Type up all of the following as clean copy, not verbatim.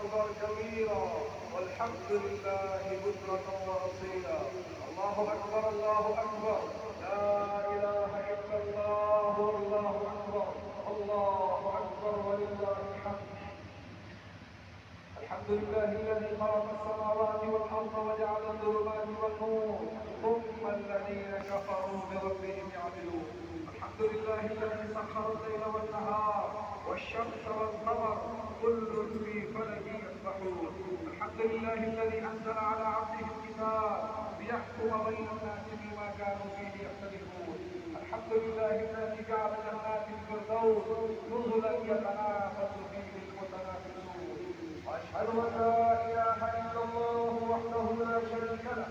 أكبر كبيرا والحمد لله بكرة وأصيلا. الله أكبر الله أكبر، لا إله إلا الله والله أكبر، الله أكبر ولله الحمد. الحمد لله الذي خلق السماوات والأرض وجعل الظلمات والنور ثم الذين كفروا بربهم يعدلون. الحمد لله الذي سخر الليل والنهار والشمس والقمر كل في فلك يسبحون. الحمد لله الذي أنزل على عبده الكتاب ليحكم بين الناس فيما كانوا فيه يختلفون. الحمد لله الذي جعل جنات الفردوس نزلا يتنافس فيه المتنافسون. وأشهد أن لا إله إلا الله وحده لا شريك له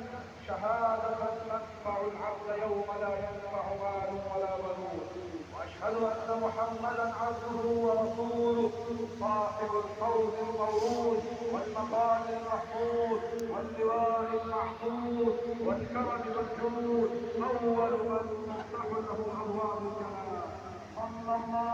شهادة تنفع العبد يوم لا ينفع مال ولا بنون. وأشهد أن محمدا عبده ورسوله صاحب القول المورود والمقام المحمود واللواء المحفوظ والكرم والجود، أول من تفتح له أبواب الجنان. صلى الله